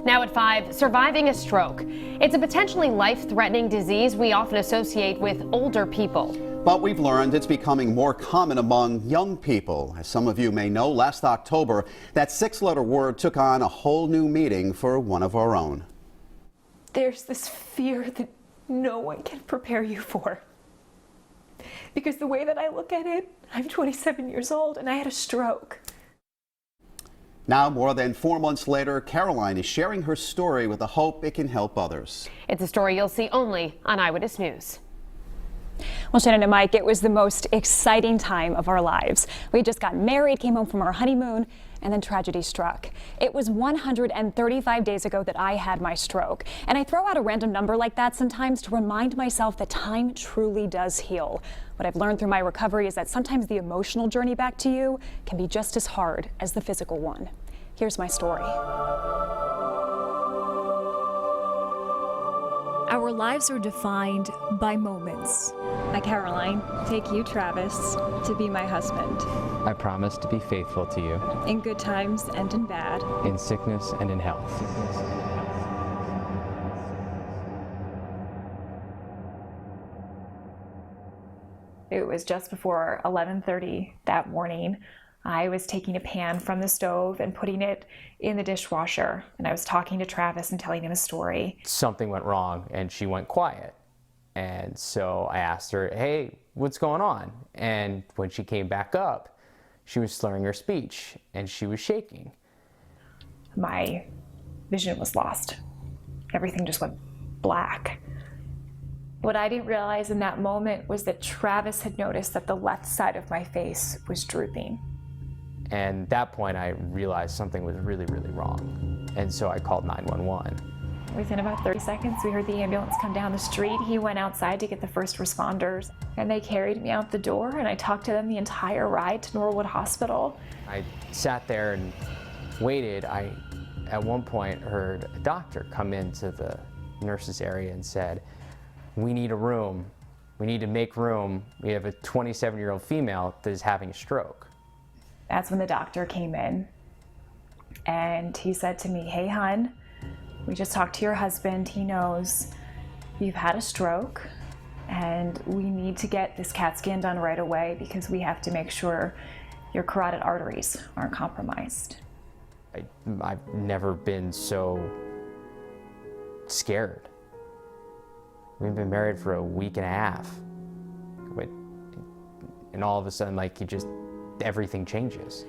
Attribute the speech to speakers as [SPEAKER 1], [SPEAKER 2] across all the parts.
[SPEAKER 1] Now at 5, surviving a stroke. It's a potentially life-threatening disease we often associate with older people.
[SPEAKER 2] But we've learned it's becoming more common among young people. As some of you may know, last October, that 6-letter word took on a whole new meaning for one of our own.
[SPEAKER 3] There's this fear that no one can prepare you for. Because the way that I look at it, I'm 27 years old and I had a stroke.
[SPEAKER 2] Now, more than 4 months later, Caroline is sharing her story with the hope it can help others.
[SPEAKER 1] It's a story you'll see only on Eyewitness News.
[SPEAKER 4] Well, Shannon and Mike, it was the most exciting time of our lives. We just got married, came home from our honeymoon, and then tragedy struck. It was 135 days ago that I had my stroke. And I throw out a random number like that sometimes to remind myself that time truly does heal. What I've learned through my recovery is that sometimes the emotional journey back to you can be just as hard as the physical one. Here's my story.
[SPEAKER 5] Our lives are defined by moments.
[SPEAKER 4] I, Caroline, take you, Travis, to be my husband.
[SPEAKER 6] I promise to be faithful to you.
[SPEAKER 4] In good times and in bad.
[SPEAKER 6] In sickness and in health.
[SPEAKER 3] It was just before 11:30 that morning. I was taking a pan from the stove and putting it in the dishwasher, and I was talking to Travis and telling him a story.
[SPEAKER 6] Something went wrong and she went quiet. And so I asked her, hey, what's going on? And when she came back up, she was slurring her speech and she was shaking.
[SPEAKER 3] My vision was lost. Everything just went black. What I didn't realize in that moment was that Travis had noticed that the left side of my face was drooping.
[SPEAKER 6] And at that point, I realized something was really, really wrong. And so I called 911.
[SPEAKER 3] Within about 30 seconds, we heard the ambulance come down the street. He went outside to get the first responders, and they carried me out the door, and I talked to them the entire ride to Norwood Hospital.
[SPEAKER 6] I sat there and waited. I, at one point, heard a doctor come into the nurses area and said, we need a room. We need to make room. We have a 27-year-old female that is having a stroke.
[SPEAKER 3] That's when the doctor came in, and he said to me, hey, hon, we just talked to your husband. He knows you've had a stroke, and we need to get this CAT scan done right away because we have to make sure your carotid arteries aren't compromised.
[SPEAKER 6] I've never been so scared. We've been married for a week and a half. And all of a sudden, like, everything changes.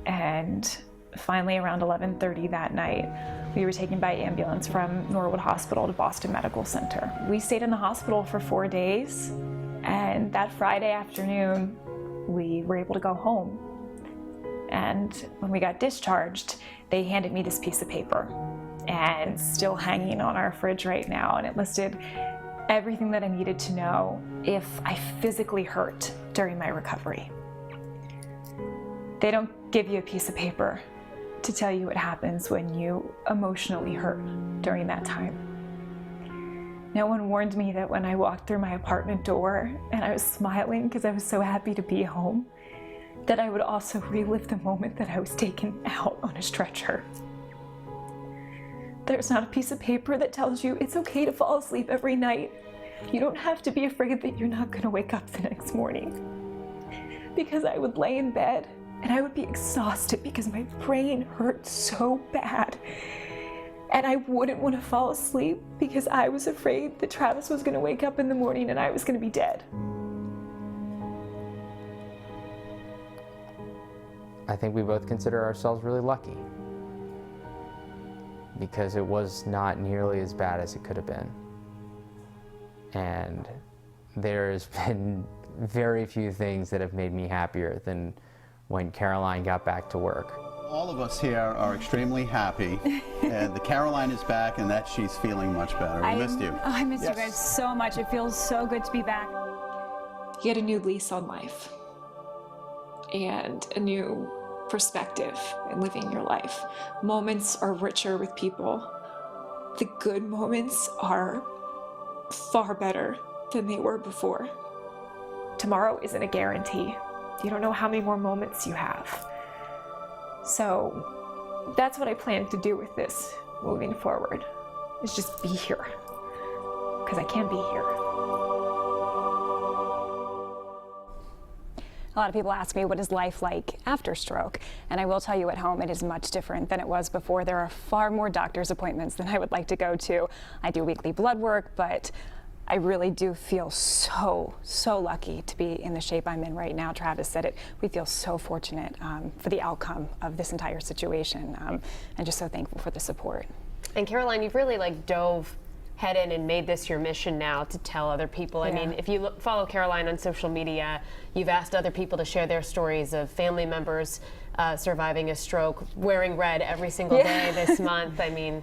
[SPEAKER 3] And finally, around 11:30 that night, we were taken by ambulance from Norwood Hospital to Boston Medical Center. We stayed in the hospital for 4 days, and that Friday afternoon, we were able to go home. And when we got discharged, they handed me this piece of paper, and it's still hanging on our fridge right now, and it listed everything that I needed to know if I physically hurt during my recovery. They don't give you a piece of paper to tell you what happens when you emotionally hurt during that time. No one warned me that when I walked through my apartment door and I was smiling because I was so happy to be home, that I would also relive the moment that I was taken out on a stretcher. There's not a piece of paper that tells you it's okay to fall asleep every night. You don't have to be afraid that you're not going to wake up the next morning. Because I would lay in bed and I would be exhausted because my brain hurt so bad. And I wouldn't want to fall asleep because I was afraid that Travis was going to wake up in the morning and I was going to be dead.
[SPEAKER 6] I think we both consider ourselves really lucky because it was not nearly as bad as it could have been. And there's been very few things that have made me happier than when Caroline got back to work.
[SPEAKER 2] All of us here are extremely happy, and the Caroline is back and that she's feeling much better. We missed you.
[SPEAKER 4] I missed you guys so much. It feels so good to be back.
[SPEAKER 3] You get a new lease on life and a new perspective in living your life. Moments are richer with people. The good moments are far better than they were before. Tomorrow isn't a guarantee. You don't know how many more moments you have. So that's what I plan to do with this moving forward is just be here, because I can't be here.
[SPEAKER 4] A lot of people ask me, what is life like after stroke? And I will tell you, at home it is much different than it was before. There are far more doctor's appointments than I would like to go to. I do weekly blood work, but I really do feel so lucky to be in the shape I'm in right now. Travis said it. We feel so fortunate for the outcome of this entire situation. I'm just so thankful for the support.
[SPEAKER 1] And Caroline, you've really dove head in and made this your mission now to tell other people.
[SPEAKER 4] Yeah.
[SPEAKER 1] I mean, if you follow Caroline on social media, you've asked other people to share their stories of family members surviving a stroke, wearing red every single day this month. I mean,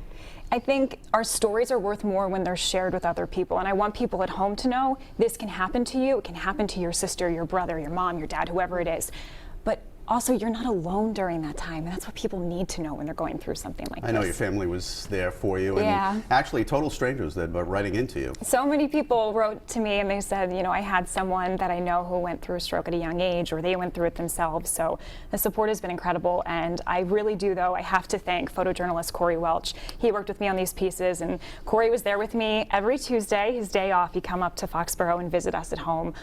[SPEAKER 4] I think our stories are worth more when they're shared with other people, and I want people at home to know this can happen to you. It can happen to your sister, your brother, your mom, your dad, whoever it is. But also, you're not alone during that time, and that's what people need to know when they're going through something like this.
[SPEAKER 2] I know your family was there for you, and
[SPEAKER 4] Yeah.
[SPEAKER 2] actually total strangers that were writing into you.
[SPEAKER 4] So many people wrote to me and they said, you know, I had someone that I know who went through a stroke at a young age, or they went through it themselves. So the support has been incredible, and I really do, though, I have to thank photojournalist Corey Welch. He worked with me on these pieces, and Corey was there with me every Tuesday, his day off. He'd come up to Foxborough and visit us at home.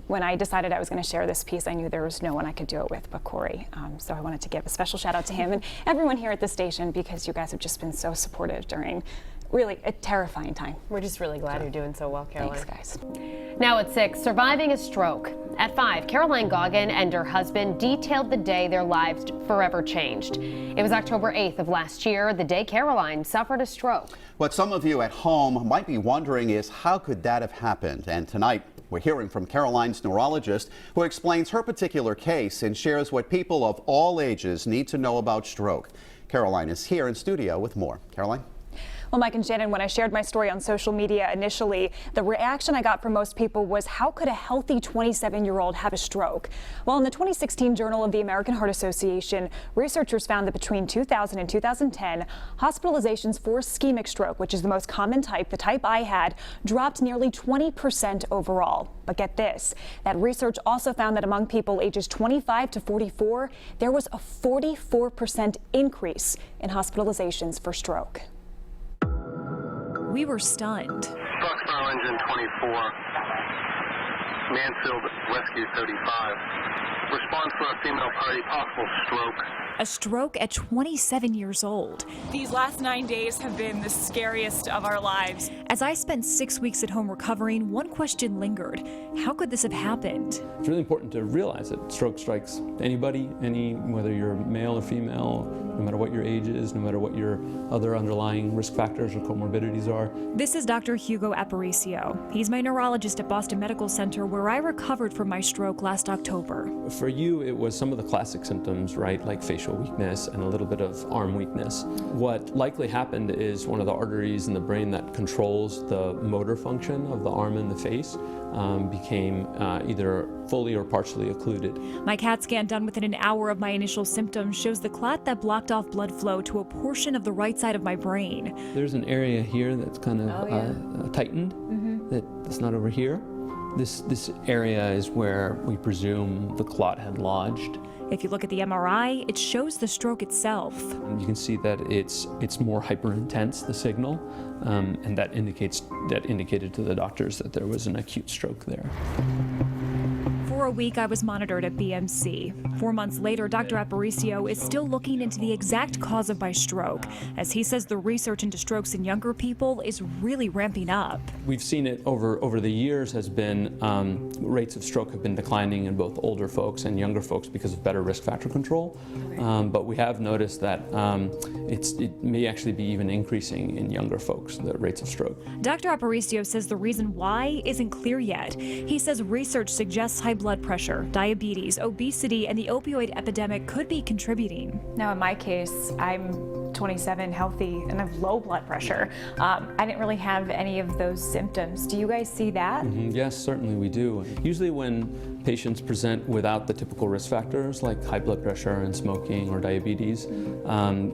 [SPEAKER 4] When I decided I was going to share this piece, I knew there was no one I could do it with but Corey. So I wanted to give a special shout out to him and everyone here at the station, because you guys have just been so supportive during really a terrifying time.
[SPEAKER 1] we're just really glad you're doing so well, Caroline.
[SPEAKER 4] Thanks, guys.
[SPEAKER 1] Now at 6, surviving a stroke. At 5, Caroline Goggin and her husband detailed the day their lives forever changed. It was October 8th of last year, the day Caroline suffered a stroke.
[SPEAKER 2] What some of you at home might be wondering is, how could that have happened? And tonight, we're hearing from Caroline's neurologist, who explains her particular case and shares what people of all ages need to know about stroke. Caroline is here in studio with more. Caroline?
[SPEAKER 4] Well, Mike and Shannon, when I shared my story on social media initially, the reaction I got from most people was, how could a healthy 27-year-old have a stroke? Well, in the 2016 Journal of the American Heart Association, researchers found that between 2000 and 2010, hospitalizations for ischemic stroke, which is the most common type, the type I had, dropped nearly 20% overall. But get this, that research also found that among people ages 25 to 44, there was a 44% increase in hospitalizations for stroke.
[SPEAKER 5] We were stunned.
[SPEAKER 7] Foxborough engine 24, Mansfield Rescue 35. Response for a female party, possible stroke.
[SPEAKER 5] A stroke at 27 years old.
[SPEAKER 3] These last 9 days have been the scariest of our lives.
[SPEAKER 5] As I spent 6 weeks at home recovering, one question lingered. How could this have happened?
[SPEAKER 8] It's really important to realize that stroke strikes anybody, whether you're male or female, no matter what your age is, no matter what your other underlying risk factors or comorbidities are.
[SPEAKER 5] This is Dr. Hugo Aparicio. He's my neurologist at Boston Medical Center, where I recovered from my stroke last October.
[SPEAKER 8] For you, it was some of the classic symptoms, right, like facial weakness and a little bit of arm weakness. What likely happened is one of the arteries in the brain that controls the motor function of the arm and the face became either fully or partially occluded.
[SPEAKER 5] My CAT scan done within an hour of my initial symptoms shows the clot that blocked off blood flow to a portion of the right side of my brain.
[SPEAKER 8] There's an area here that's kind of tightened, that's not over here. This area is where we presume the clot had lodged.
[SPEAKER 5] If you look at the MRI, it shows the stroke itself.
[SPEAKER 8] And you can see that it's more hyper-intense, the signal, and that indicated to the doctors that there was an acute stroke there.
[SPEAKER 5] For a week, I was monitored at BMC. 4 months later, Dr. Aparicio is still looking into the exact cause of my stroke, as he says the research into strokes in younger people is really ramping up.
[SPEAKER 8] We've seen it over the years has been, rates of stroke have been declining in both older folks and younger folks because of better risk factor control. But we have noticed that it may actually be even increasing in younger folks, the rates of stroke.
[SPEAKER 5] Dr. Aparicio says the reason why isn't clear yet. He says research suggests high blood pressure, diabetes, obesity, and the opioid epidemic could be contributing.
[SPEAKER 3] Now, in my case, I'm 27, healthy, and I have low blood pressure. I didn't really have any of those symptoms. Do you guys see that?
[SPEAKER 8] Yes, certainly we do. Usually when patients present without the typical risk factors like high blood pressure and smoking or diabetes,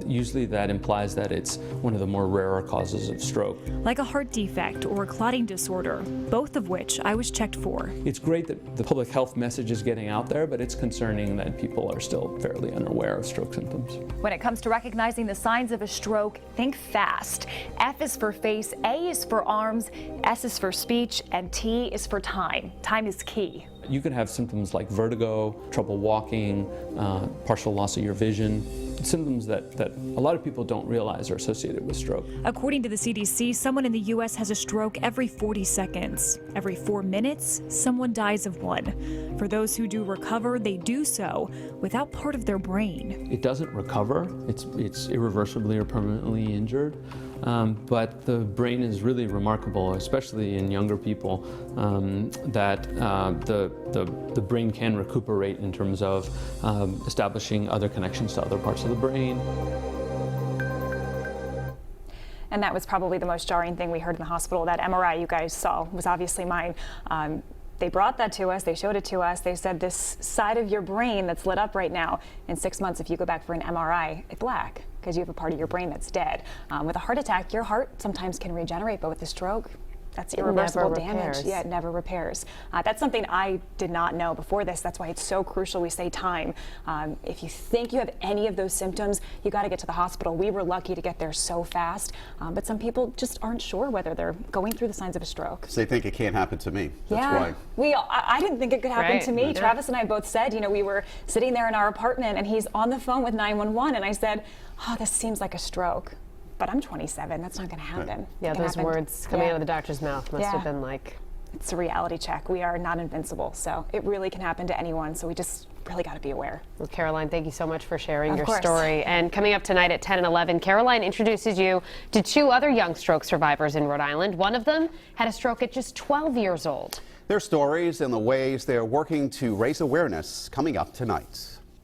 [SPEAKER 8] usually that implies that it's one of the more rarer causes of stroke.
[SPEAKER 5] Like a heart defect or a clotting disorder, both of which I was checked for.
[SPEAKER 8] It's great that the public health message is getting out there, but it's concerning that people are still fairly unaware of stroke symptoms.
[SPEAKER 9] When it comes to recognizing the signs
[SPEAKER 5] signs of a stroke, think fast. F is for face, A is for arms, S is for speech, and T is for time. Time is key.
[SPEAKER 8] You could have symptoms like vertigo, trouble walking, partial loss of your vision, symptoms that a lot of people don't realize are associated with stroke.
[SPEAKER 5] According to the CDC, someone in the U.S. has a stroke every 40 seconds. Every 4 minutes, someone dies of one. For those who do recover, they do so without part of their brain.
[SPEAKER 8] It doesn't recover. It's irreversibly or permanently injured. But the brain is really remarkable, especially in younger people, that the brain can recuperate in terms of establishing other connections to other parts of the brain.
[SPEAKER 4] And that was probably the most jarring thing we heard in the hospital. That MRI you guys saw was obviously mine. They brought that to us, they showed it to us, they said this side of your brain that's lit up right now, in 6 months if you go back for an MRI, it's black, because you have a part of your brain that's dead. With a heart attack, your heart sometimes can regenerate, but with a stroke, that's irreversible damage. Yeah, it never repairs. That's something I did not know before this. That's why it's so crucial we say time. If you think you have any of those symptoms, you got to get to the hospital. We were lucky to get there so fast, but some people just aren't sure whether they're going through the signs of a stroke.
[SPEAKER 2] They think it can't happen to me. That's why.
[SPEAKER 4] I didn't think it could happen to me. Travis and I both said, you know, we were sitting there in our apartment and he's on the phone with 911 and I said, oh, this seems like a stroke. But I'm 27, that's not gonna happen.
[SPEAKER 1] Yeah, those words coming out of the doctor's mouth must have been like...
[SPEAKER 4] It's a reality check. We are not invincible, so it really can happen to anyone, so we just really gotta be aware.
[SPEAKER 1] Well, Caroline, thank you so much for sharing your story. And coming up tonight at 10 and 11, Caroline introduces you to 2 other young stroke survivors in Rhode Island. One of them had a stroke at just 12 years old.
[SPEAKER 2] Their stories and the ways they're working to raise awareness coming up tonight.